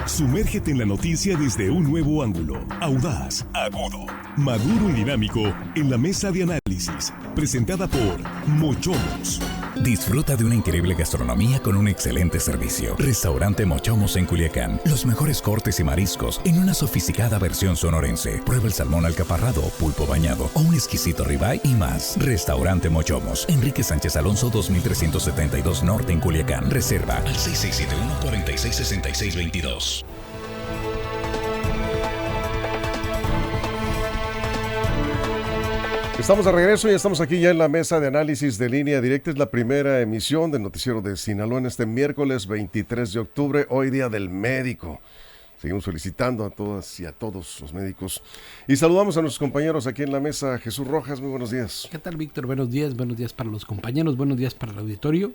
Sumérgete en la noticia desde un nuevo ángulo, audaz, agudo, maduro y dinámico en la mesa de análisis, presentada por Mochomos. Disfruta de una increíble gastronomía con un excelente servicio. Restaurante Mochomos en Culiacán. Los mejores cortes y mariscos en una sofisticada versión sonorense. Prueba el salmón alcaparrado, pulpo bañado o un exquisito ribeye y más. Restaurante Mochomos. Enrique Sánchez Alonso 2372 Norte en Culiacán. Reserva al 6671-466622. Estamos de regreso y estamos aquí ya en la mesa de análisis de Línea Directa. Es la primera emisión del noticiero de Sinaloa en este miércoles 23 de octubre, hoy día del médico. Seguimos felicitando a todas y a todos los médicos. Y saludamos a nuestros compañeros aquí en la mesa. Jesús Rojas, muy buenos días. ¿Qué tal, Víctor? Buenos días para los compañeros, buenos días para el auditorio.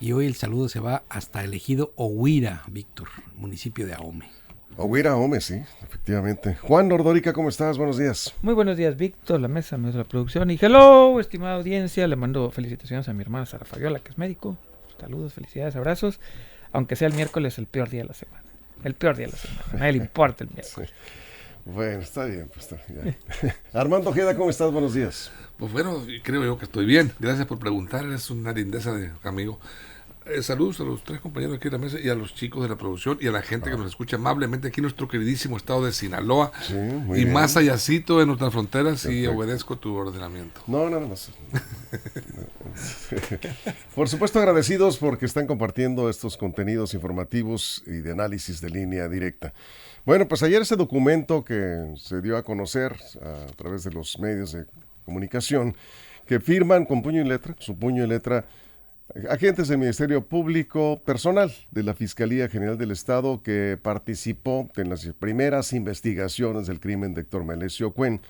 Y hoy el saludo se va hasta el ejido Ohuira, Víctor, municipio de Ahome. Ohuira, Ahome, sí, efectivamente. Juan Nordorica, ¿cómo estás? Buenos días. Muy buenos días, Víctor, la mesa de la producción. Y hello, estimada audiencia, le mando felicitaciones a mi hermana Sara Fabiola, que es médico. Saludos, felicidades, abrazos. Aunque sea el miércoles, el peor día de la semana. El peor día de la semana. A nadie le importa el miércoles. Sí. Bueno, está bien, pues está bien. Armando Ojeda, ¿cómo estás? Buenos días. Pues bueno, creo yo que estoy bien. Gracias por preguntar, eres una lindeza de amigo. Saludos a los tres compañeros aquí en la mesa y a los chicos de la producción y a la gente que nos escucha amablemente aquí en nuestro queridísimo estado de Sinaloa. Sí, muy y bien. Más allácito de nuestras fronteras. Perfecto. Y obedezco tu ordenamiento. No, nada más. Por supuesto, agradecidos porque están compartiendo estos contenidos informativos y de análisis de Línea Directa. Bueno, pues ayer ese documento que se dio a conocer a través de los medios de comunicación, que firman con puño y letra, su puño y letra, agentes del Ministerio Público, personal de la Fiscalía General del Estado que participó en las primeras investigaciones del crimen de Héctor Melesio Cuen.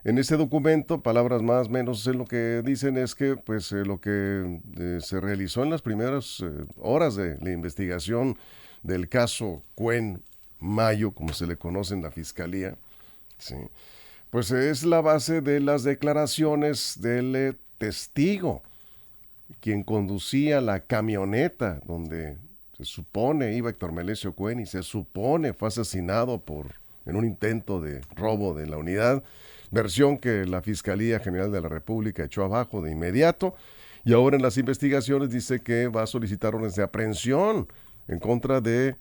En ese documento, palabras más o menos, lo que dicen es que pues lo que se realizó en las primeras horas de la investigación del caso Cuen Mayo, como se le conoce en la Fiscalía, ¿sí?, pues es la base de las declaraciones del testigo, quien conducía la camioneta donde se supone iba Héctor Melesio Cuen y se supone fue asesinado en un intento de robo de la unidad, versión que la Fiscalía General de la República echó abajo de inmediato, y ahora en las investigaciones dice que va a solicitar órdenes de aprehensión en contra de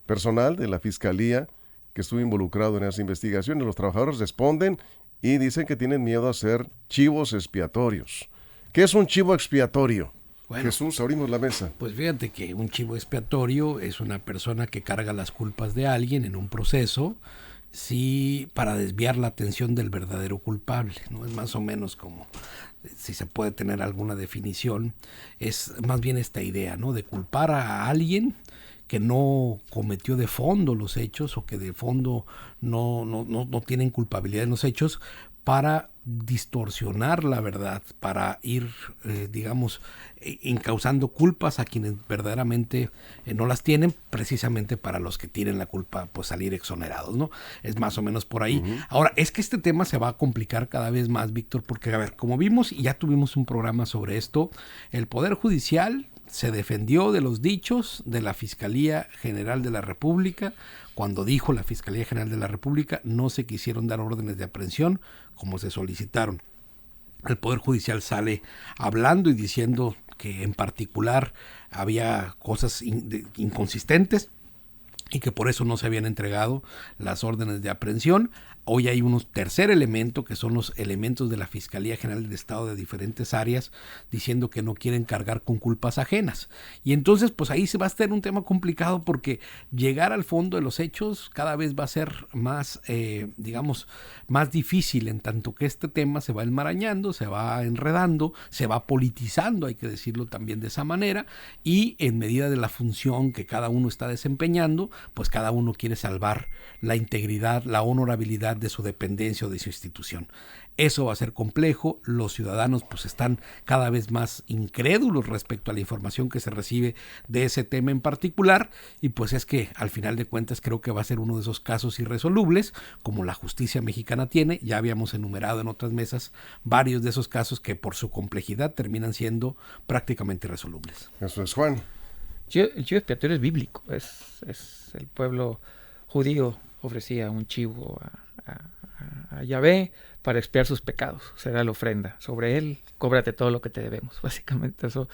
personal de la Fiscalía que estuvo involucrado en esas investigaciones. Los trabajadores responden y dicen que tienen miedo a ser chivos expiatorios. ¿Qué es un chivo expiatorio? Bueno, Jesús, abrimos la mesa. Pues fíjate que un chivo expiatorio es una persona que carga las culpas de alguien en un proceso, sí, para desviar la atención del verdadero culpable, ¿no? Es más o menos como, si se puede tener alguna definición, es más bien esta idea, ¿no?, de culpar a alguien que no cometió de fondo los hechos o que de fondo no tienen culpabilidad en los hechos, para distorsionar la verdad, para ir, encausando culpas a quienes verdaderamente no las tienen, precisamente para los que tienen la culpa, pues salir exonerados, ¿no? Es más o menos por ahí. Uh-huh. Ahora, es que este tema se va a complicar cada vez más, Víctor, porque, a ver, como vimos, y ya tuvimos un programa sobre esto, el Poder Judicial se defendió de los dichos de la Fiscalía General de la República. Cuando dijo la Fiscalía General de la República, no se quisieron dar órdenes de aprehensión como se solicitaron. El Poder Judicial sale hablando y diciendo que en particular había cosas inconsistentes y que por eso no se habían entregado las órdenes de aprehensión. Hoy hay un tercer elemento, que son los elementos de la Fiscalía General del Estado de diferentes áreas, diciendo que no quieren cargar con culpas ajenas. Y entonces, pues ahí se va a estar un tema complicado, porque llegar al fondo de los hechos cada vez va a ser más, más difícil, en tanto que este tema se va enmarañando, se va enredando, se va politizando, hay que decirlo también de esa manera, y en medida de la función que cada uno está desempeñando, pues cada uno quiere salvar la integridad, la honorabilidad de su dependencia o de su institución. Eso va a ser complejo. Los ciudadanos pues están cada vez más incrédulos respecto a la información que se recibe de ese tema en particular, y pues es que al final de cuentas creo que va a ser uno de esos casos irresolubles, como la justicia mexicana tiene. Ya habíamos enumerado en otras mesas varios de esos casos que por su complejidad terminan siendo prácticamente irresolubles. Eso es, Juan. El chivo expiatorio es bíblico, es el pueblo judío ofrecía un chivo a Yahvé para expiar sus pecados, será la ofrenda. Sobre él, cóbrate todo lo que te debemos. Básicamente eso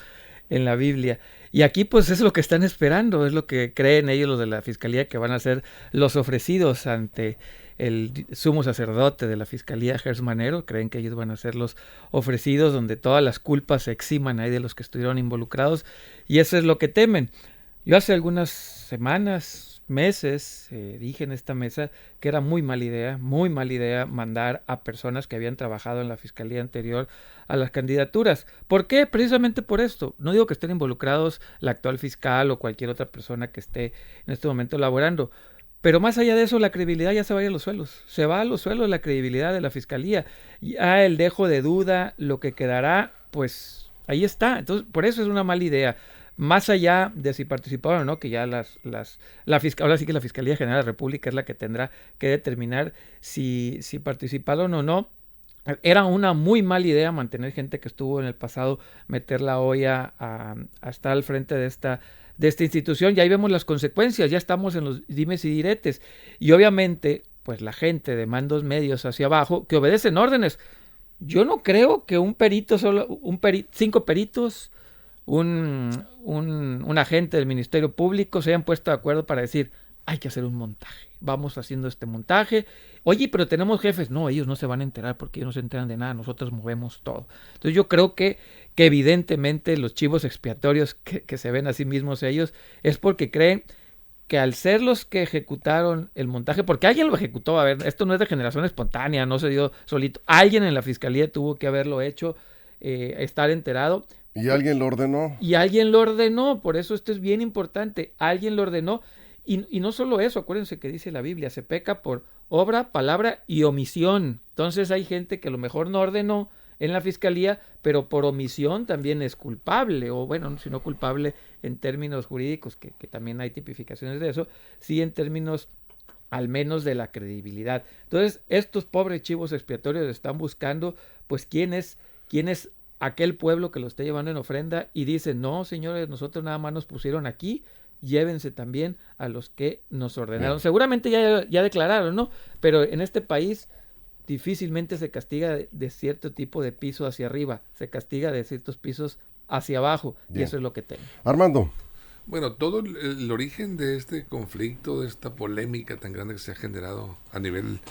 en la Biblia. Y aquí pues es lo que están esperando, es lo que creen ellos los de la Fiscalía, que van a ser los ofrecidos ante el sumo sacerdote de la Fiscalía, Gers Manero. Creen que ellos van a ser los ofrecidos, donde todas las culpas se eximan ahí de los que estuvieron involucrados, y eso es lo que temen. Yo hace algunas semanas, meses, dije en esta mesa que era muy mala idea mandar a personas que habían trabajado en la Fiscalía anterior a las candidaturas. ¿Por qué? Precisamente por esto. No digo que estén involucrados la actual fiscal o cualquier otra persona que esté en este momento laborando, pero más allá de eso, la credibilidad ya se va a ir a los suelos. Se va a los suelos la credibilidad de la Fiscalía. Ya el dejo de duda, lo que quedará, pues ahí está. Entonces, por eso es una mala idea. Más allá de si participaron o no, que ya ahora sí que la Fiscalía General de la República es la que tendrá que determinar si participaron o no. Era una muy mala idea mantener gente que estuvo en el pasado, meter la olla a estar al frente de esta institución, y ahí vemos las consecuencias, ya estamos en los dimes y diretes, y obviamente pues la gente de mandos medios hacia abajo que obedecen órdenes. Yo no creo que un perito, 5 peritos, un agente del Ministerio Público se hayan puesto de acuerdo para decir, hay que hacer un montaje, vamos haciendo este montaje. Oye, pero tenemos jefes. No, ellos no se van a enterar porque ellos no se enteran de nada, nosotros movemos todo. Entonces yo creo que evidentemente los chivos expiatorios que se ven a sí mismos ellos es porque creen que al ser los que ejecutaron el montaje, porque alguien lo ejecutó, a ver, esto no es de generación espontánea, no se dio solito, alguien en la Fiscalía tuvo que haberlo hecho, estar enterado. ¿Y alguien lo ordenó? Y alguien lo ordenó, por eso esto es bien importante, alguien lo ordenó. Y no solo eso, acuérdense que dice la Biblia, se peca por obra, palabra y omisión. Entonces hay gente que a lo mejor no ordenó en la Fiscalía, pero por omisión también es culpable, o bueno, si no culpable en términos jurídicos, que también hay tipificaciones de eso, sí en términos al menos de la credibilidad. Entonces estos pobres chivos expiatorios están buscando pues quién es aquel pueblo que lo esté llevando en ofrenda, y dicen, no señores, nosotros nada más nos pusieron aquí, llévense también a los que nos ordenaron. Bien. Seguramente ya declararon, ¿no? Pero en este país difícilmente se castiga de cierto tipo de piso hacia arriba, se castiga de ciertos pisos hacia abajo. Bien. Y eso es lo que tengo. Armando. Bueno, todo el origen de este conflicto, de esta polémica tan grande que se ha generado a nivel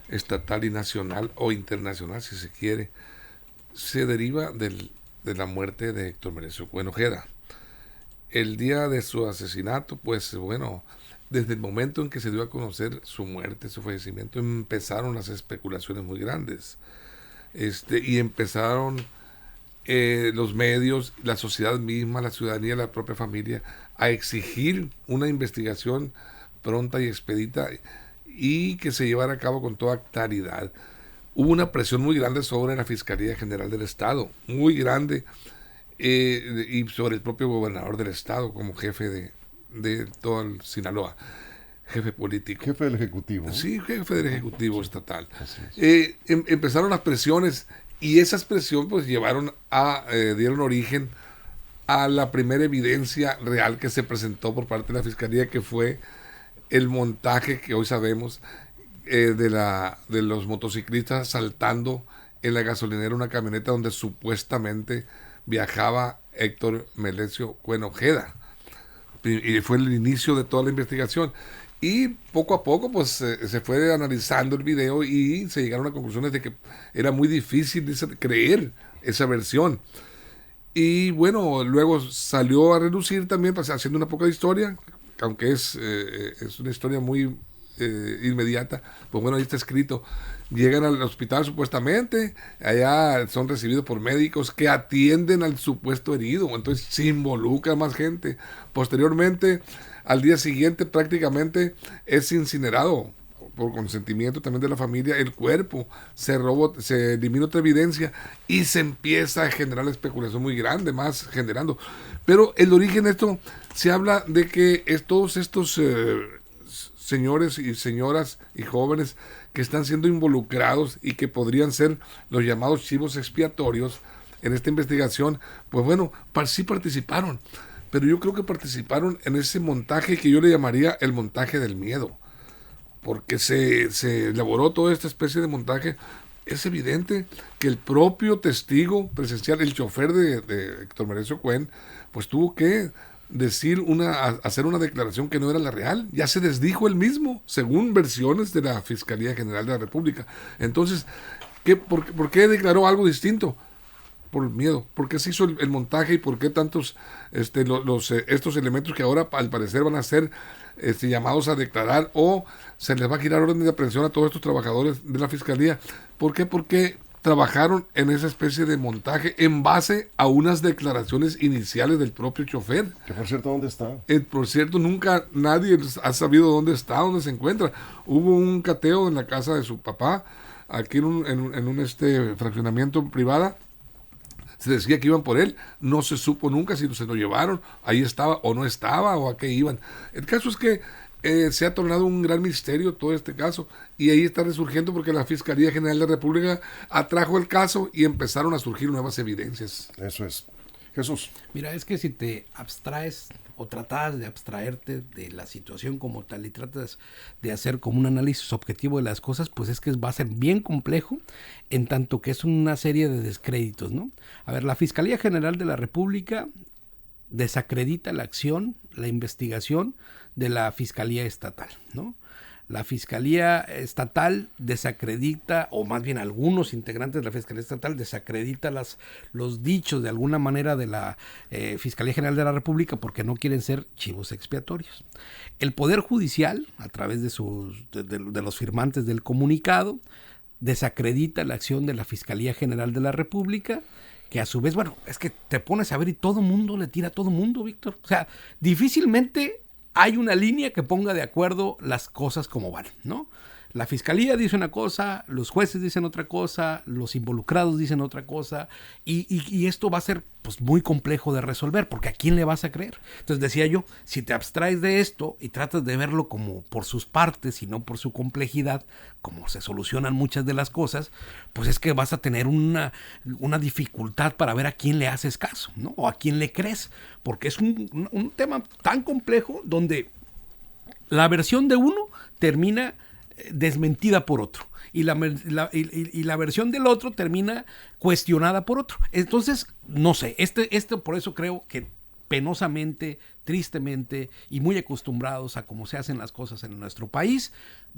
estatal y nacional o internacional, si se quiere, se deriva de la muerte de Héctor Merecio Cuen Ojeda. El día de su asesinato, pues bueno, desde el momento en que se dio a conocer su muerte, su fallecimiento, empezaron las especulaciones muy grandes. Y empezaron los medios, la sociedad misma, la ciudadanía, la propia familia, a exigir una investigación pronta y expedita y que se llevara a cabo con toda claridad. Hubo una presión muy grande sobre la Fiscalía General del Estado, muy grande, y sobre el propio gobernador del estado como jefe de todo el Sinaloa, jefe político. Jefe del Ejecutivo. Sí, jefe del Ejecutivo estatal. Empezaron las presiones, y esas presiones pues dieron origen a la primera evidencia real que se presentó por parte de la Fiscalía, que fue el montaje que hoy sabemos de los motociclistas saltando en la gasolinera una camioneta donde supuestamente viajaba Héctor Merecio Cuen Ojeda, y fue el inicio de toda la investigación, y poco a poco pues se fue analizando el video y se llegaron a conclusiones de que era muy difícil creer esa versión, y bueno, luego salió a relucir también, pues, haciendo una poca de historia, aunque es una historia muy inmediata, pues bueno, ahí está escrito. Llegan al hospital supuestamente, allá son recibidos por médicos que atienden al supuesto herido, entonces se involucra más gente. Posteriormente, al día siguiente prácticamente es incinerado por consentimiento también de la familia el cuerpo, se elimina otra evidencia y se empieza a generar la especulación muy grande, más generando. Pero el origen de esto, se habla de que todos estos señores y señoras y jóvenes que están siendo involucrados y que podrían ser los llamados chivos expiatorios en esta investigación, pues bueno, sí participaron, pero yo creo que participaron en ese montaje que yo le llamaría el montaje del miedo. porque se elaboró toda esta especie de montaje. Es evidente que el propio testigo presencial, el chofer de Héctor Merecio Cuen, pues tuvo que hacer una declaración que no era la real. Ya se desdijo él mismo, según versiones de la Fiscalía General de la República. Entonces, ¿por qué declaró algo distinto? Por el miedo. ¿Por qué se hizo el montaje y por qué tantos estos elementos que ahora al parecer van a ser llamados a declarar, o se les va a girar orden de aprehensión a todos estos trabajadores de la Fiscalía? ¿Por qué? Porque trabajaron en esa especie de montaje en base a unas declaraciones iniciales del propio chofer. Que por cierto, ¿dónde está? Por cierto, nunca nadie ha sabido dónde está, dónde se encuentra. Hubo un cateo en la casa de su papá, aquí en un fraccionamiento privada. Se decía que iban por él, no se supo nunca si se lo llevaron, ahí estaba o no estaba, o a qué iban. El caso es que se ha tornado un gran misterio todo este caso, y ahí está resurgiendo porque la Fiscalía General de la República atrajo el caso y empezaron a surgir nuevas evidencias. Eso es. Jesús. Mira, es que si te abstraes o tratas de abstraerte de la situación como tal y tratas de hacer como un análisis objetivo de las cosas, pues es que va a ser bien complejo, en tanto que es una serie de descréditos, ¿no? A ver, la Fiscalía General de la República desacredita la acción, la investigación de la Fiscalía Estatal, ¿no? La Fiscalía Estatal desacredita, o más bien algunos integrantes de la Fiscalía Estatal desacredita los dichos de alguna manera de la Fiscalía General de la República porque no quieren ser chivos expiatorios. El Poder Judicial, a través de los firmantes del comunicado, desacredita la acción de la Fiscalía General de la República, que a su vez, bueno, es que te pones a ver y todo mundo le tira a todo mundo, Víctor. O sea, difícilmente hay una línea que ponga de acuerdo las cosas como van, ¿no? La fiscalía dice una cosa, los jueces dicen otra cosa, los involucrados dicen otra cosa, y esto va a ser pues muy complejo de resolver, porque ¿a quién le vas a creer? Entonces decía yo, si te abstraes de esto y tratas de verlo como por sus partes y no por su complejidad, como se solucionan muchas de las cosas, pues es que vas a tener una dificultad para ver a quién le haces caso, ¿no? O a quién le crees, porque es un tema tan complejo donde la versión de uno termina desmentida por otro y la versión del otro termina cuestionada por otro. Entonces, no sé, por eso creo que penosamente, tristemente y muy acostumbrados a cómo se hacen las cosas en nuestro país,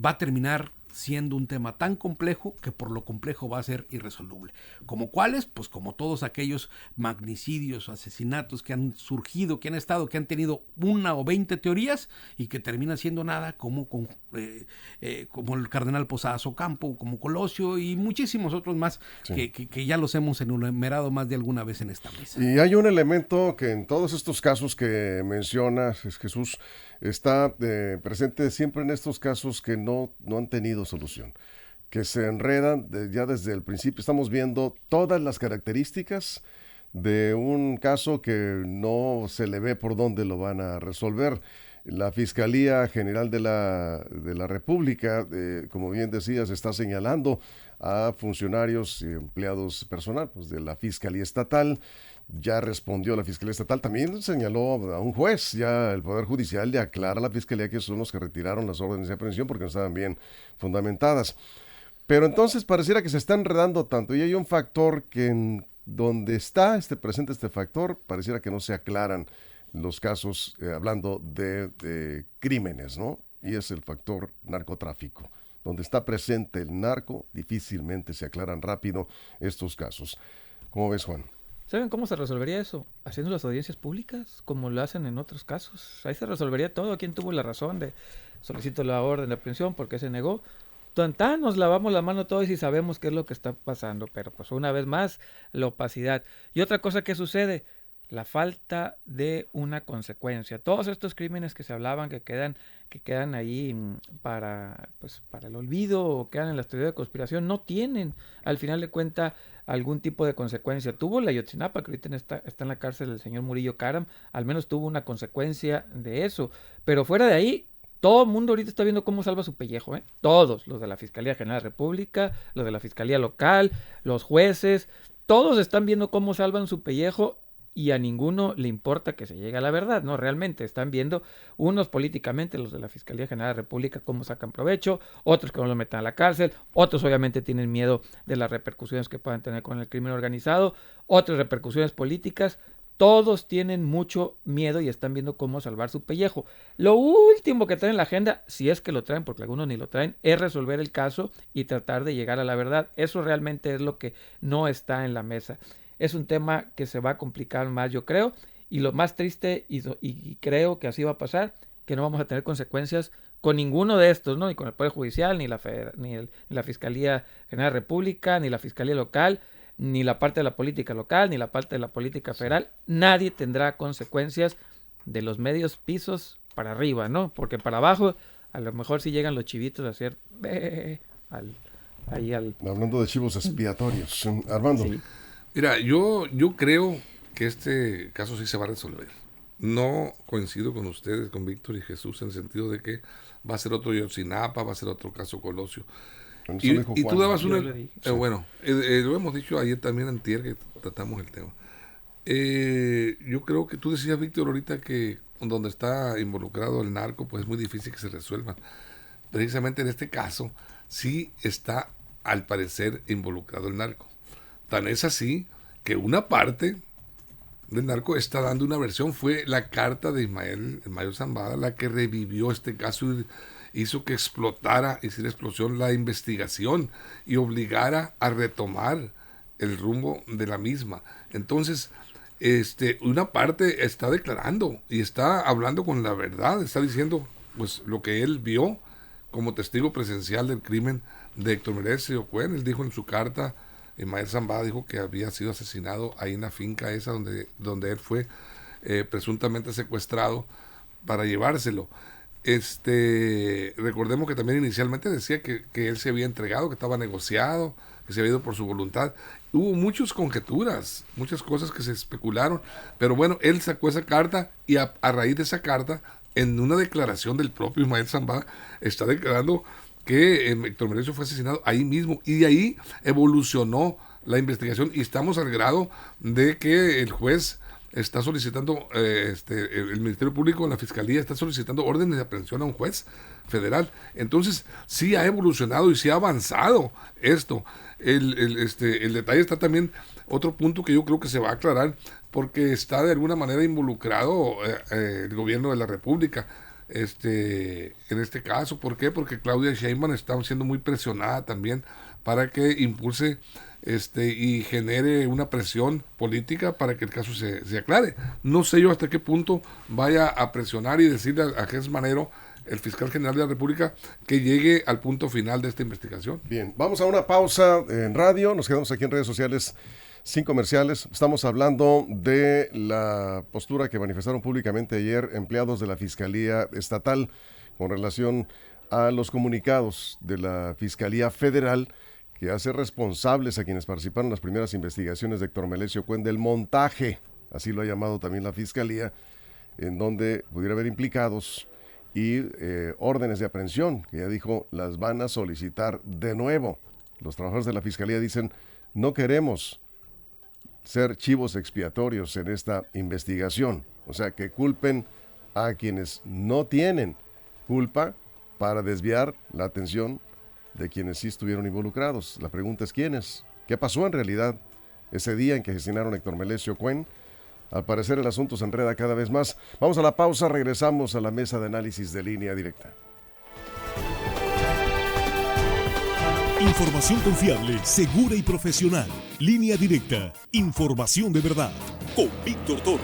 va a terminar siendo un tema tan complejo que por lo complejo va a ser irresoluble. ¿Como cuáles? Pues como todos aquellos magnicidios o asesinatos que han surgido, que han tenido 1 o 20 teorías y que termina siendo nada, como el cardenal Posadas Ocampo, como Colosio y muchísimos otros más, sí, que ya los hemos enumerado más de alguna vez en esta mesa. Y hay un elemento que en todos estos casos que mencionas, Jesús, está presente siempre en estos casos que no han tenido solución, que se enredan ya desde el principio. Estamos viendo todas las características de un caso que no se le ve por dónde lo van a resolver. La Fiscalía General de la República, como bien decías, está señalando a funcionarios y empleados personal pues, de la Fiscalía Estatal. Ya respondió la Fiscalía Estatal, también señaló a un juez, ya el Poder Judicial le aclara a la Fiscalía que son los que retiraron las órdenes de aprehensión porque no estaban bien fundamentadas. Pero entonces pareciera que se está enredando tanto y hay un factor que donde está presente este factor, pareciera que no se aclaran los casos, hablando de crímenes, ¿no? Y es el factor narcotráfico. Donde está presente el narco, difícilmente se aclaran rápido estos casos. ¿Cómo ves, Juan? ¿Saben cómo se resolvería eso? Haciendo las audiencias públicas, como lo hacen en otros casos. Ahí se resolvería todo. ¿Quién tuvo la razón de solicito la orden de aprehensión? ¿Por qué se negó? Tan, nos lavamos la mano todos y sabemos qué es lo que está pasando. Pero pues una vez más, la opacidad. Y otra cosa que sucede, la falta de una consecuencia. Todos estos crímenes que se hablaban, que quedan ahí para el olvido o quedan en la teoría de conspiración, no tienen, al final de cuentas, algún tipo de consecuencia. Tuvo la Ayotzinapa, que ahorita está en la cárcel el señor Murillo Karam, al menos tuvo una consecuencia de eso. Pero fuera de ahí, todo el mundo ahorita está viendo cómo salva su pellejo, ¿eh? Todos, los de la Fiscalía General de la República, los de la Fiscalía Local, los jueces, todos están viendo cómo salvan su pellejo y a ninguno le importa que se llegue a la verdad, ¿no? Realmente están viendo unos políticamente, los de la Fiscalía General de la República, cómo sacan provecho, otros que no lo metan a la cárcel, otros obviamente tienen miedo de las repercusiones que puedan tener con el crimen organizado, otras repercusiones políticas. Todos tienen mucho miedo y están viendo cómo salvar su pellejo. Lo último que traen en la agenda, si es que lo traen, porque algunos ni lo traen, es resolver el caso y tratar de llegar a la verdad. Eso realmente es lo que no está en la mesa. Es un tema que se va a complicar más, yo creo, y lo más triste, y creo que así va a pasar, que no vamos a tener consecuencias con ninguno de estos, ¿no? Ni con el Poder Judicial, ni la Fiscalía General de la República, ni la Fiscalía Local, ni la parte de la política local, ni la parte de la política federal. Nadie tendrá consecuencias de los medios pisos para arriba, ¿no? Porque para abajo, a lo mejor sí llegan los chivitos a hacer... Hablando de chivos expiatorios. Armando. Sí. Mira, yo creo que este caso sí se va a resolver. No coincido con ustedes, con Víctor y Jesús, en el sentido de que va a ser otro Yotzinapa, va a ser otro caso Colosio. Y tú dabas una... Bueno, lo hemos dicho ayer también, antier, que tratamos el tema. Yo creo que tú decías, Víctor, ahorita que donde está involucrado el narco, pues es muy difícil que se resuelvan. Precisamente en este caso, sí está, al parecer, involucrado el narco. Tan es así que una parte del narco está dando una versión. Fue la carta de Ismael, el mayor Zambada, la que revivió este caso y hizo que explotara, hiciera explosión la investigación y obligara a retomar el rumbo de la misma. Entonces, una parte está declarando y está hablando con la verdad, está diciendo pues lo que él vio como testigo presencial del crimen de Héctor Melesio Cuen. Él dijo en su carta, Ismael Zambada dijo que había sido asesinado ahí en la finca esa donde él fue presuntamente secuestrado para llevárselo. Recordemos que también inicialmente decía que él se había entregado, que estaba negociado, que se había ido por su voluntad. Hubo muchas conjeturas, muchas cosas que se especularon, pero bueno, él sacó esa carta y a raíz de esa carta, en una declaración del propio Ismael Zambada, está declarando que Héctor Melesio fue asesinado ahí mismo, y de ahí evolucionó la investigación y estamos al grado de que el juez está solicitando, el Ministerio Público, la Fiscalía está solicitando órdenes de aprehensión a un juez federal. Entonces sí ha evolucionado y sí ha avanzado esto. El detalle está también, otro punto que yo creo que se va a aclarar, porque está de alguna manera involucrado el gobierno de la República en este caso. ¿Por qué? Porque Claudia Sheinbaum está siendo muy presionada también para que impulse y genere una presión política para que el caso se aclare. No sé yo hasta qué punto vaya a presionar y decirle a Jesús Manero, el fiscal general de la República, que llegue al punto final de esta investigación. Bien, vamos a una pausa en radio, nos quedamos aquí en redes sociales sin comerciales. Estamos hablando de la postura que manifestaron públicamente ayer empleados de la Fiscalía Estatal con relación a los comunicados de la Fiscalía Federal, que hace responsables a quienes participaron en las primeras investigaciones de Héctor Melesio Cuen del montaje, así lo ha llamado también la Fiscalía, en donde pudiera haber implicados, y órdenes de aprehensión, que ya dijo, las van a solicitar de nuevo. Los trabajadores de la Fiscalía dicen, no queremos ser chivos expiatorios en esta investigación, o sea, que culpen a quienes no tienen culpa para desviar la atención de quienes sí estuvieron involucrados. La pregunta es ¿quiénes? ¿Qué pasó en realidad ese día en que asesinaron a Héctor Melesio Cuen? Al parecer el asunto se enreda cada vez más. Vamos a la pausa, regresamos a la mesa de análisis de Línea Directa. Información confiable, segura y profesional. Línea Directa. Información de verdad. Con Víctor Toro.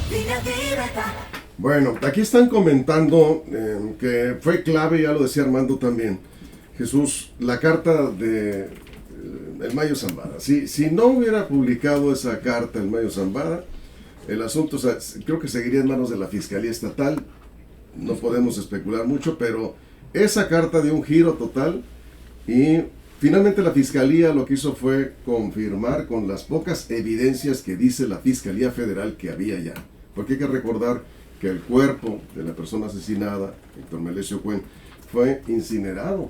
Línea Directa. Bueno, aquí están comentando que fue clave, ya lo decía Armando también, Jesús, la carta de el Mayo Zambada. Si no hubiera publicado esa carta el Mayo Zambada, el asunto, o sea, creo que seguiría en manos de la Fiscalía Estatal. No podemos especular mucho, pero esa carta dio un giro total y finalmente la Fiscalía lo que hizo fue confirmar con las pocas evidencias que dice la Fiscalía Federal que había ya. Porque hay que recordar que el cuerpo de la persona asesinada, Héctor Melesio Cuen, fue incinerado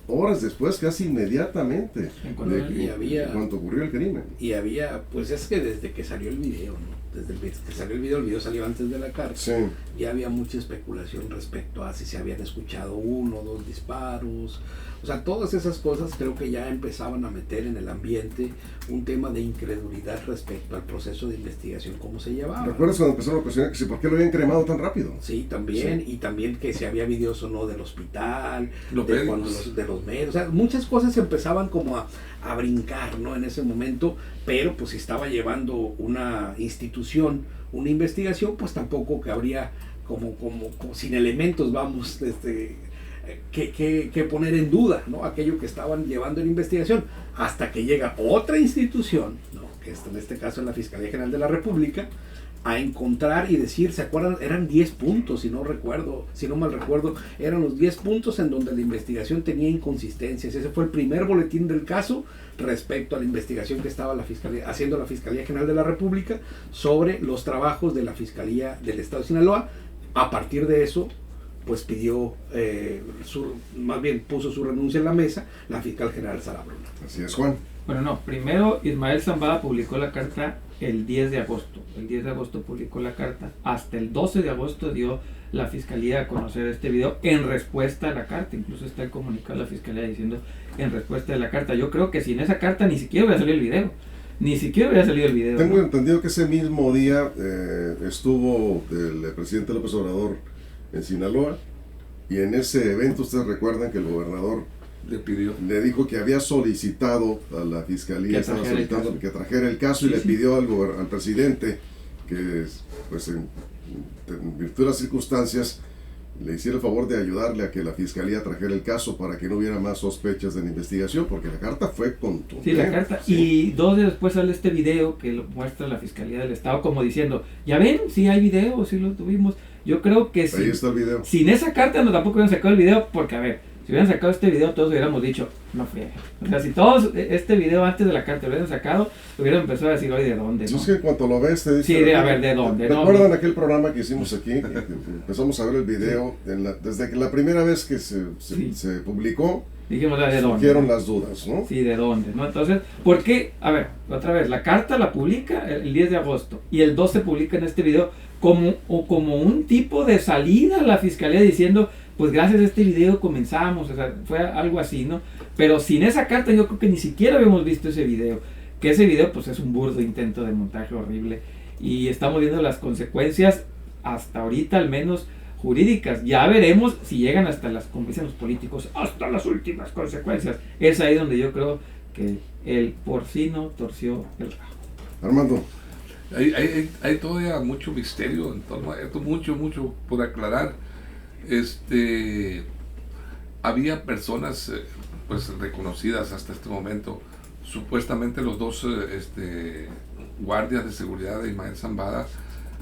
horas después, casi inmediatamente, En cuanto- y había- en cuanto ocurrió el crimen. Y había, pues es que desde que salió el video, ¿no? Desde que salió el video salió antes de la cárcel, Sí. ya había mucha especulación respecto a si se habían escuchado 1 o 2 disparos. O sea, todas esas cosas creo que ya empezaban a meter en el ambiente un tema de incredulidad respecto al proceso de investigación, cómo se llevaba. ¿Recuerdas cuando empezaron a cuestionar que si por qué lo habían cremado tan rápido? Sí, también, Sí. y también que si había videos o no del hospital, Los de, médicos. de los medios, o sea, muchas cosas empezaban como a brincar, ¿no? En ese momento, pero pues si estaba llevando una institución, una investigación, pues tampoco cabría como sin elementos, vamos, que poner en duda, ¿no? Aquello que estaban llevando en investigación, hasta que llega otra institución, ¿no? Que está en este caso en la Fiscalía General de la República, a encontrar y decir, ¿se acuerdan? Eran 10 puntos, si no mal recuerdo, eran los 10 puntos en donde la investigación tenía inconsistencias. Ese fue el primer boletín del caso respecto a la investigación que estaba haciendo la Fiscalía General de la República sobre los trabajos de la Fiscalía del Estado de Sinaloa. A partir de eso, pues pidió, más bien puso su renuncia en la mesa, la fiscal general Sara Bruna. Así es, Juan. Bueno, no, primero Ismael Zambada publicó la carta el 10 de agosto. El 10 de agosto publicó la carta. Hasta el 12 de agosto dio la Fiscalía a conocer este video en respuesta a la carta. Incluso está el comunicado de la Fiscalía diciendo en respuesta a la carta. Yo creo que sin esa carta ni siquiera hubiera salido el video. Ni siquiera hubiera salido el video. Tengo ¿no? entendido que ese mismo día estuvo el presidente López Obrador en Sinaloa, y en ese evento ustedes recuerdan que el gobernador Le pidió. le dijo que había solicitado a la fiscalía, Que estaba trajera el solicitando caso. que trajera el caso, Sí, y le sí. pidió al presidente que, pues en virtud de las circunstancias, le hiciera el favor de ayudarle a que la fiscalía trajera el caso para que no hubiera más sospechas de la investigación, porque la carta fue contundente. Sí, la carta. Sí. Y 2 días después sale este video que lo muestra la Fiscalía del Estado como diciendo, ya ven, sí hay video, sí lo tuvimos. Yo creo que Ahí sí. está el video. Sin esa carta no tampoco hubieran sacado el video, porque a ver, si hubieran sacado este video todos hubiéramos dicho, no fue. O sea, si todos este video antes de la carta lo hubieran sacado, hubieran empezado a decir, oye, ¿de dónde? Si ¿no? es que en cuanto lo ves te dice... Sí, a ver, ¿de dónde? ¿Te No, acuerdan mi- aquel programa que hicimos aquí? Empezamos a ver el video, desde que la primera vez que Sí. se publicó, Dijimos, ¿de dónde? surgieron las dudas, ¿no? Sí, ¿de dónde? ¿No? Entonces, ¿por qué? A ver, otra vez, la carta la publica el 10 de agosto y el 12 publica en este video como un tipo de salida a la Fiscalía diciendo, pues gracias a este video comenzamos, o sea, fue algo así, ¿no? Pero sin esa carta yo creo que ni siquiera habíamos visto ese video, que ese video pues es un burdo intento de montaje horrible y estamos viendo las consecuencias hasta ahorita al menos jurídicas. Ya veremos si llegan hasta las, como dicen los políticos, hasta las últimas consecuencias. Es ahí donde yo creo que el porcino torció el rabo. Armando, Hay todavía mucho misterio en torno a esto, mucho por aclarar. Había personas pues reconocidas hasta este momento. Supuestamente los dos guardias de seguridad de Ismael Zambada,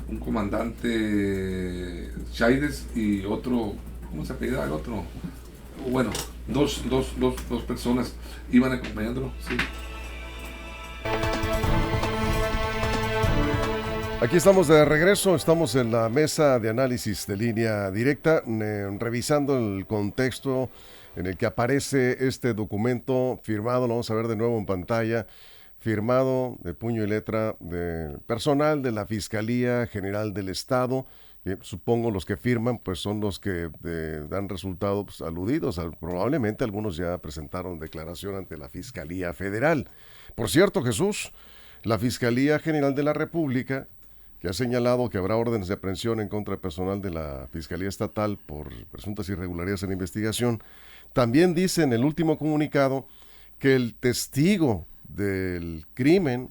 un comandante Chaides y otro, ¿cómo se apellida el otro? Bueno, dos personas iban acompañándolo, sí. aquí estamos de regreso, estamos en la mesa de análisis de Línea Directa, revisando el contexto en el que aparece este documento firmado, lo vamos a ver de nuevo en pantalla, firmado de puño y letra de personal de la Fiscalía General del Estado, que supongo los que firman pues son los que dan resultados aludidos, probablemente algunos ya presentaron declaración ante la Fiscalía Federal. Por cierto, Jesús, la Fiscalía General de la República, que ha señalado que habrá órdenes de aprehensión en contra de personal de la Fiscalía Estatal por presuntas irregularidades en la investigación, también dice en el último comunicado que el testigo del crimen,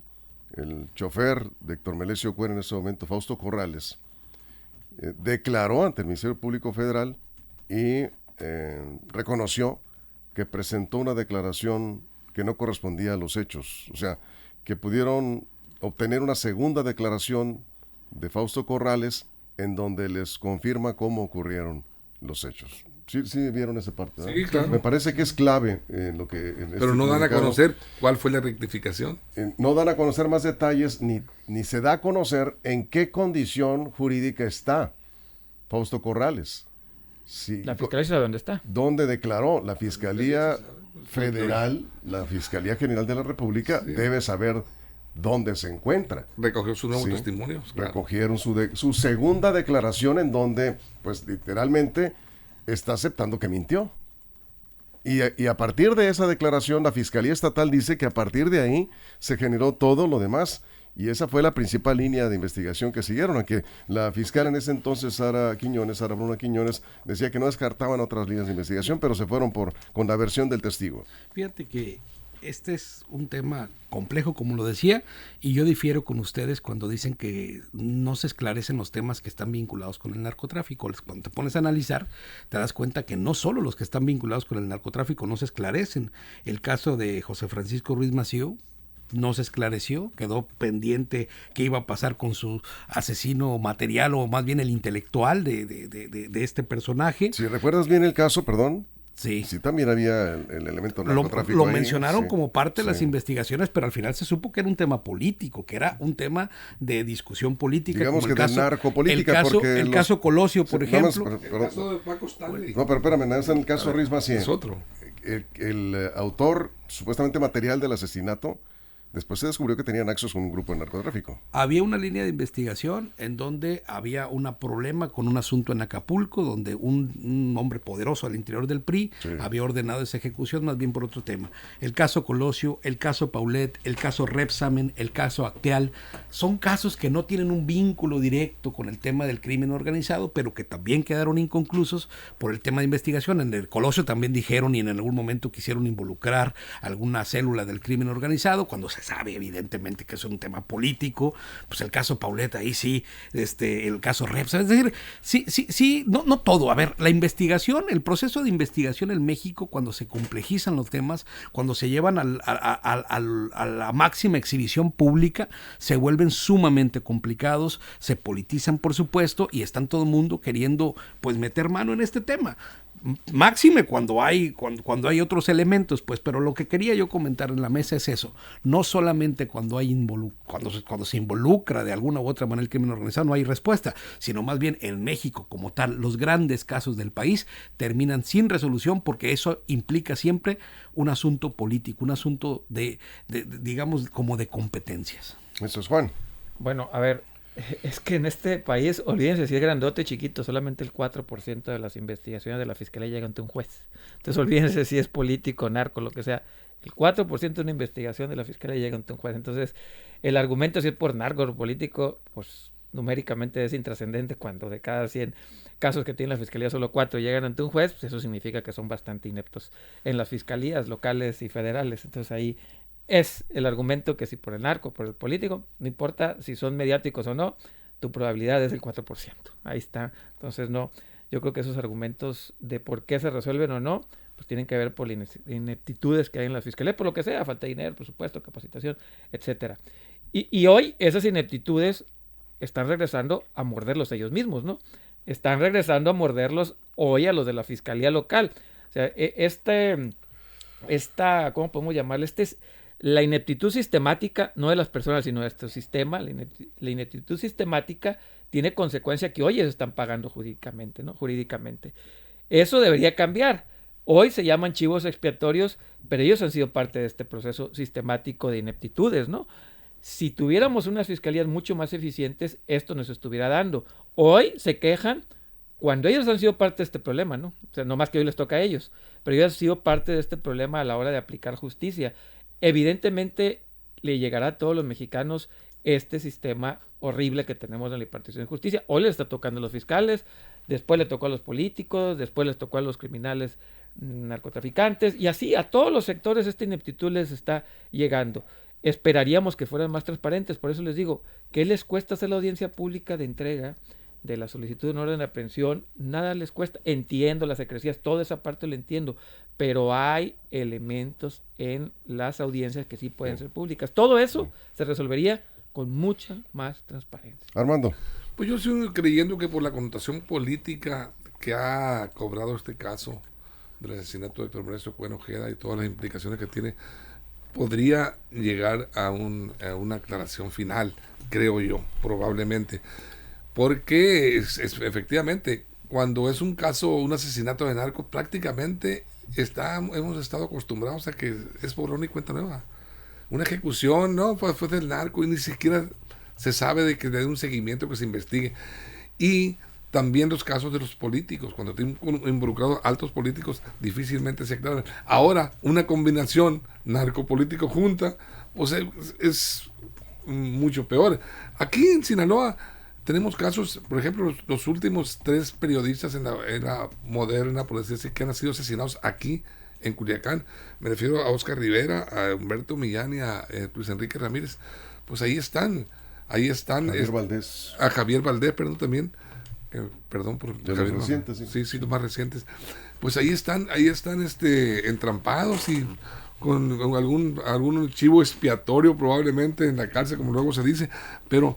el chofer de Héctor Melesio Cuera en ese momento, Fausto Corrales, declaró ante el Ministerio Público Federal y reconoció que presentó una declaración que no correspondía a los hechos, o sea, que pudieron obtener una segunda declaración de Fausto Corrales en donde les confirma cómo ocurrieron los hechos. Sí vieron esa parte, ¿verdad? Sí, claro. Me parece que es clave en lo que... Pero no dan a conocer cuál fue la rectificación. No dan a conocer más detalles, ni se da a conocer en qué condición jurídica está Fausto Corrales. Sí. La fiscalía sabe dónde está. Donde declaró la Fiscalía Federal, la Fiscalía General de la República, debe saber dónde se encuentra. Recogió sus nuevos Sí. testimonios. Claro. Recogieron su segunda declaración en donde, pues literalmente, está aceptando que mintió. Y a partir de esa declaración, la Fiscalía Estatal dice que a partir de ahí se generó todo lo demás. Y esa fue la principal línea de investigación que siguieron, aunque la fiscal en ese entonces, Sara Bruna Quiñones, decía que no descartaban otras líneas de investigación, pero se fueron con la versión del testigo. Fíjate que este es un tema complejo, como lo decía, y yo difiero con ustedes cuando dicen que no se esclarecen los temas que están vinculados con el narcotráfico. Cuando te pones a analizar, te das cuenta que no solo los que están vinculados con el narcotráfico no se esclarecen. El caso de José Francisco Ruiz Massieu no se esclareció, quedó pendiente qué iba a pasar con su asesino material, o más bien el intelectual de este personaje. Si recuerdas bien el caso, perdón. Sí. Sí, también había el elemento Lo narcotráfico ahí, mencionaron sí, como parte de las sí. investigaciones, pero al final se supo que era un tema político, que era un tema de discusión política. Digamos como que de narcopolítica, el caso, porque el caso Colosio, por Sí, nada más, ejemplo. El caso de Paco Stanley. No, pero espérame, nada más en el caso de Ruiz Massieu. Es otro. El autor supuestamente material del asesinato, después se descubrió que tenía nexos con un grupo de narcotráfico. Había una línea de investigación en donde había un problema con un asunto en Acapulco, donde un hombre poderoso al interior del PRI había ordenado esa ejecución, más bien por otro tema. El caso Colosio, el caso Paulet, el caso Repsamen, el caso Acteal, son casos que no tienen un vínculo directo con el tema del crimen organizado, pero que también quedaron inconclusos por el tema de investigación. En el Colosio también dijeron y en algún momento quisieron involucrar alguna célula del crimen organizado, cuando se sabe evidentemente que es un tema político. Pues el caso Paulet, ahí sí, el caso Repsamen, es decir, sí, no todo. A ver, la investigación, el proceso de investigación en México, cuando se complejizan los temas, cuando se llevan a la máxima exhibición pública, se vuelven sumamente complicados, se politizan, por supuesto, y están todo el mundo queriendo pues meter mano en este tema. Máxime cuando hay otros elementos, pues, pero lo que quería yo comentar en la mesa es eso. No solamente cuando se involucra de alguna u otra manera el crimen organizado no hay respuesta, sino más bien en México como tal, los grandes casos del país terminan sin resolución, porque eso implica siempre un asunto político, un asunto de digamos, como de competencias. Eso es Juan. Bueno, a ver, es que en este país, olvídense si es grandote, chiquito, solamente el 4% de las investigaciones de la fiscalía llegan ante un juez. Entonces olvídense si es político, narco, lo que sea. El 4% de una investigación de la fiscalía llega ante un juez. Entonces, el argumento si es por narco o político, pues numéricamente es intrascendente. Cuando de cada 100 casos que tiene la fiscalía solo 4 llegan ante un juez, pues eso significa que son bastante ineptos en las fiscalías locales y federales. Entonces ahí es el argumento que si por el narco, por el político, no importa si son mediáticos o no, tu probabilidad es del 4%. Ahí está. Entonces no, yo creo que esos argumentos de por qué se resuelven o no, pues tienen que ver por las ineptitudes que hay en la fiscalía, por lo que sea, falta de dinero, presupuesto, capacitación, etcétera. Y hoy esas ineptitudes están regresando a morderlos ellos mismos, ¿no? Están regresando a morderlos hoy a los de la fiscalía local. O sea, ¿cómo podemos llamarle? La ineptitud sistemática, no de las personas, sino de este sistema, la ineptitud sistemática tiene consecuencia que hoy ellos están pagando jurídicamente, ¿no? Jurídicamente. Eso debería cambiar. Hoy se llaman chivos expiatorios, pero ellos han sido parte de este proceso sistemático de ineptitudes, ¿no? Si tuviéramos unas fiscalías mucho más eficientes, esto nos estuviera dando. Hoy se quejan cuando ellos han sido parte de este problema, ¿no? O sea, no más que hoy les toca a ellos, pero ellos han sido parte de este problema a la hora de aplicar justicia. Evidentemente le llegará a todos los mexicanos este sistema horrible que tenemos en la impartición de justicia. Hoy les está tocando a los fiscales, después le tocó a los políticos, después les tocó a los criminales narcotraficantes, y así a todos los sectores esta ineptitud les está llegando. Esperaríamos que fueran más transparentes, por eso les digo, ¿qué les cuesta hacer la audiencia pública de entrega de la solicitud de una orden de aprehensión? Nada les cuesta. Entiendo las secrecías, toda esa parte lo entiendo, pero hay elementos en las audiencias que sí pueden ser públicas. Todo eso se resolvería con mucha más transparencia. Armando. Pues yo sigo creyendo que por la connotación política que ha cobrado este caso del asesinato de Héctor Ernesto Cohen Ojeda y todas las implicaciones que tiene, podría llegar a una aclaración final, creo yo, probablemente. Porque efectivamente, cuando es un caso, un asesinato de narco, prácticamente hemos estado acostumbrados a que es borrón y cuenta nueva. Una ejecución, no, pues fue del narco y ni siquiera se sabe de que le dé un seguimiento, que se investigue. Y también los casos de los políticos, cuando tienen involucrados altos políticos, difícilmente se aclaran. Ahora, una combinación narcopolítico junta, pues es mucho peor. Aquí en Sinaloa tenemos casos, por ejemplo, los últimos 3 periodistas en la era moderna, por decirse, que han sido asesinados aquí en Culiacán. Me refiero a Oscar Rivera, a Humberto Millán y a Luis Enrique Ramírez. Pues ahí están. Javier Valdés. A Javier Valdés, perdón, también. Perdón por de Javier, los recientes, sí, los más recientes. Pues ahí están entrampados y con algún chivo expiatorio probablemente en la cárcel, como luego se dice, pero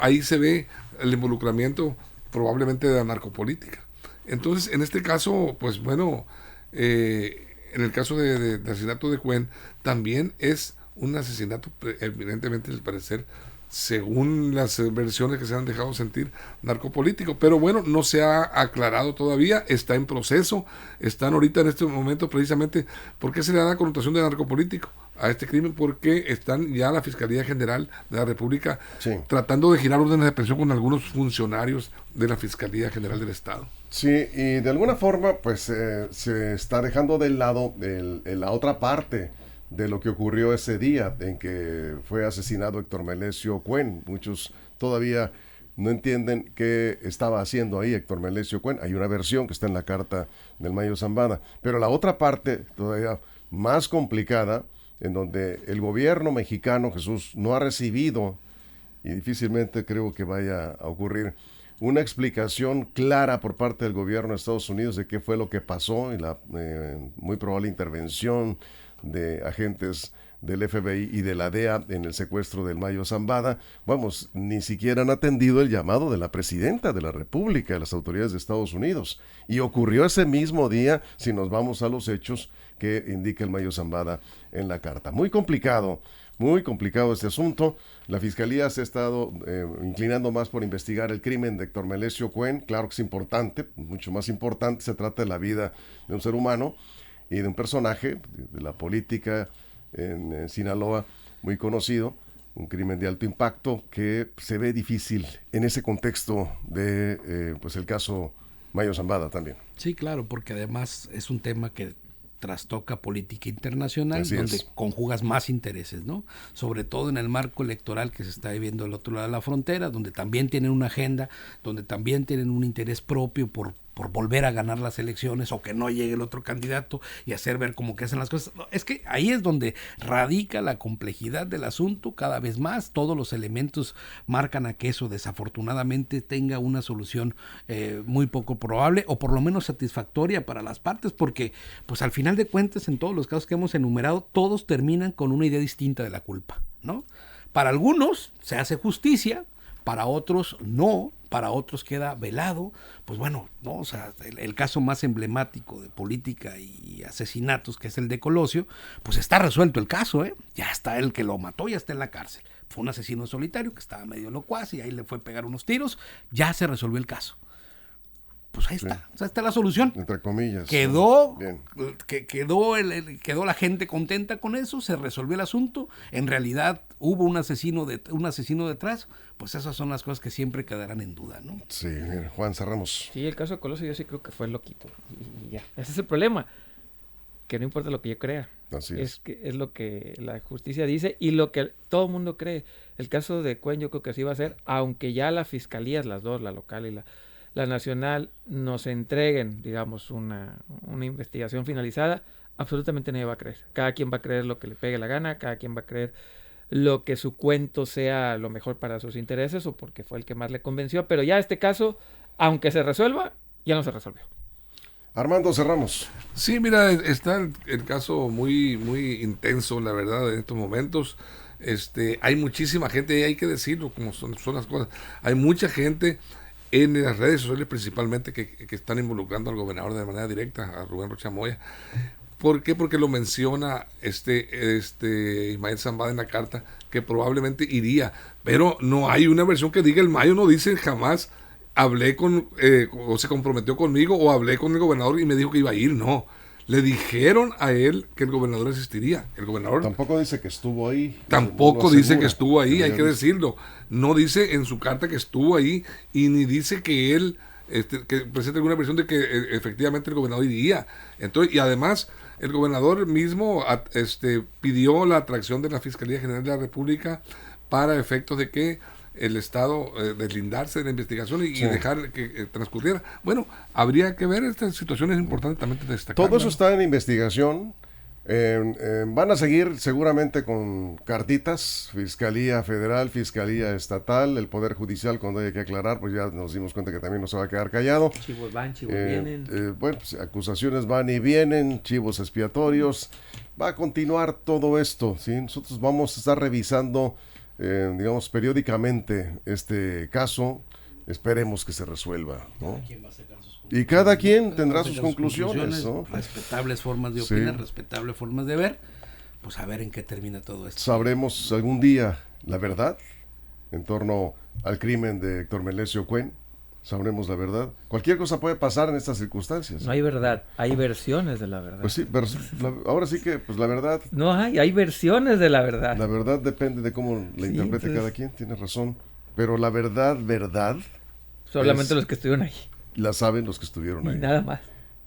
ahí se ve el involucramiento probablemente de la narcopolítica. Entonces, en este caso, pues bueno, en el caso de asesinato de Cuen, también es un asesinato, evidentemente, al parecer, según las versiones que se han dejado sentir, narcopolítico. Pero bueno, no se ha aclarado todavía, está en proceso, están ahorita en este momento precisamente. ¿Por qué se le da la connotación de narcopolítico a este crimen? Porque están ya la Fiscalía General de la República tratando de girar órdenes de aprehensión con algunos funcionarios de la Fiscalía General del Estado. Sí, y de alguna forma pues se está dejando de lado la otra parte de lo que ocurrió ese día en que fue asesinado Héctor Melesio Cuen. Muchos todavía no entienden qué estaba haciendo ahí Héctor Melesio Cuen. Hay una versión que está en la carta del Mayo Zambada, pero la otra parte todavía más complicada, en donde el gobierno mexicano, Jesús, no ha recibido, y difícilmente creo que vaya a ocurrir, una explicación clara por parte del gobierno de Estados Unidos de qué fue lo que pasó y la muy probable intervención de agentes del FBI y de la DEA en el secuestro del Mayo Zambada. Vamos, ni siquiera han atendido el llamado de la presidenta de la República, de las autoridades de Estados Unidos. Y ocurrió ese mismo día, si nos vamos a los hechos que indica el Mayo Zambada en la carta. Muy complicado este asunto. La Fiscalía se ha estado inclinando más por investigar el crimen de Héctor Melesio Cuen. Claro que es importante, mucho más importante, se trata de la vida de un ser humano y de un personaje de la política en Sinaloa muy conocido, un crimen de alto impacto que se ve difícil en ese contexto de pues el caso Mayo Zambada también. Sí, claro, porque además es un tema que trastoca política internacional, Así donde es. conjugas más intereses, ¿no? Sobre todo en el marco electoral que se está viviendo del otro lado de la frontera, donde también tienen una agenda, donde también tienen un interés propio por volver a ganar las elecciones o que no llegue el otro candidato y hacer ver cómo que hacen las cosas. No, es que ahí es donde radica la complejidad del asunto. Cada vez más todos los elementos marcan a que eso desafortunadamente tenga una solución muy poco probable o por lo menos satisfactoria para las partes, porque pues al final de cuentas en todos los casos que hemos enumerado todos terminan con una idea distinta de la culpa, ¿no? Para algunos se hace justicia, para otros no, para otros queda velado. Pues bueno, no, o sea, el caso más emblemático de política y asesinatos, que es el de Colosio, pues está resuelto el caso, ya está el que lo mató, ya está en la cárcel. Fue un asesino solitario que estaba medio locuaz y ahí le fue a pegar unos tiros, ya se resolvió el caso. Pues ahí está, o sea, está la solución. Entre comillas. Quedó, Bien. quedó la gente contenta con eso, se resolvió el asunto. En realidad hubo un asesino detrás. Pues esas son las cosas que siempre quedarán en duda, ¿no? Sí, mira, Juan, cerramos. Sí, el caso de Colosio yo sí creo que fue loquito. Y ya. Ese es el problema. Que no importa lo que yo crea. Así Es lo que la justicia dice y lo que todo el mundo cree. El caso de Cuen yo creo que así va a ser, aunque ya las fiscalías, las dos, la local y la nacional, nos entreguen, digamos, una investigación finalizada, absolutamente nadie va a creer. Cada quien va a creer lo que le pegue la gana, cada quien va a creer lo que su cuento sea lo mejor para sus intereses o porque fue el que más le convenció, pero ya este caso, aunque se resuelva, ya no se resolvió. Armando, cerramos. Sí, mira, está el caso muy, muy intenso, la verdad, en estos momentos. Hay muchísima gente, y hay que decirlo como son las cosas. Hay mucha gente en las redes sociales principalmente que están involucrando al gobernador de manera directa, a Rubén Rocha Moya. ¿Por qué? Porque lo menciona Ismael Zambada en la carta, que probablemente iría, pero no hay una versión que diga el Mayo, no dice jamás hablé o se comprometió conmigo, o hablé con el gobernador y me dijo que iba a ir. No, le dijeron a él que el gobernador asistiría. El gobernador Tampoco dice que estuvo ahí. tampoco No lo dice que asegura. estuvo ahí, hay Ya que dice. decirlo. No dice en su carta que estuvo ahí, y ni dice que él que presente alguna versión de que efectivamente el gobernador iría. Entonces, y además el gobernador mismo pidió la atracción de la Fiscalía General de la República para efectos de que el Estado deslindarse de la investigación y dejar que transcurriera. Bueno, habría que ver, estas situaciones importantes también de destacar. Todo eso está en investigación. Van a seguir seguramente con cartitas, Fiscalía Federal, Fiscalía Estatal, el Poder Judicial, cuando haya que aclarar, pues ya nos dimos cuenta que también no se va a quedar callado. Chivos van, chivos vienen. Bueno, pues, acusaciones van y vienen, chivos expiatorios. Va a continuar todo esto, ¿sí? Nosotros vamos a estar revisando, digamos, periódicamente este caso. Esperemos que se resuelva, ¿no? Y cada quien tendrá sus conclusiones, ¿no? Respetables formas de Sí. opinar, respetables formas de ver. Pues a ver en qué termina todo esto. Sabremos algún día la verdad en torno al crimen de Héctor Melesio Cuen. Sabremos la verdad. Cualquier cosa puede pasar en estas circunstancias. No hay verdad, hay versiones de la verdad. Pues sí, ahora sí que pues la verdad No hay versiones de la verdad. La verdad depende de cómo la Sí, interprete entonces- cada quien, tienes razón. Pero la verdad Solamente es- los que estuvieron ahí. la saben los que estuvieron Y ahí. nada más.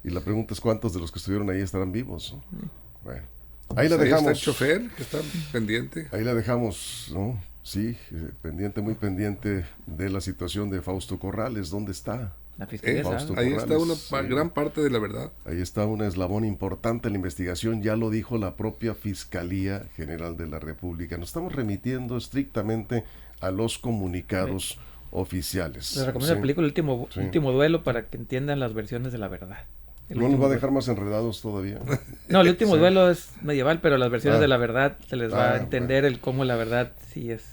Y la pregunta es cuántos de los que estuvieron ahí estarán vivos, ¿no? Bueno, ahí la Ahí está el dejamos. chofer, que está pendiente. Ahí la dejamos, ¿no? Sí, pendiente, muy pendiente de la situación de Fausto Corrales. ¿Dónde está? La fiscalía Fausto sabe. Ahí está una Corrales, sí. gran parte de la verdad. Ahí está un eslabón importante en la investigación, ya lo dijo la propia Fiscalía General de la República. Nos estamos remitiendo estrictamente a los comunicados oficiales. Les recomiendo Sí. la película Sí. Último Duelo para que entiendan las versiones de la verdad. El No nos último va a duelo. dejar más enredados todavía. No, el último Sí. duelo es medieval, pero las versiones Ah. de la verdad se les va a Ah, entender el cómo la verdad sí es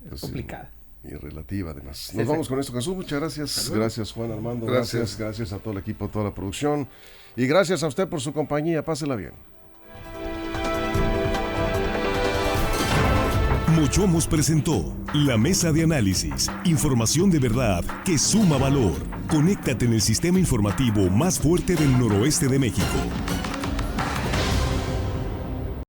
Pues sí, complicada. y relativa además. Sí, Nos sí. vamos con esto, Jesús. Muchas gracias. Gracias, Juan Armando. Gracias. Gracias a todo el equipo, a toda la producción. Y gracias a usted por su compañía. Pásela bien. Mochomos presentó La Mesa de Análisis. Información de verdad que suma valor. Conéctate en el sistema informativo más fuerte del noroeste de México.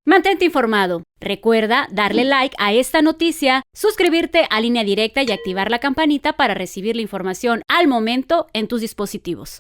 Mantente informado. Recuerda darle like a esta noticia, suscribirte a Línea Directa y activar la campanita para recibir la información al momento en tus dispositivos.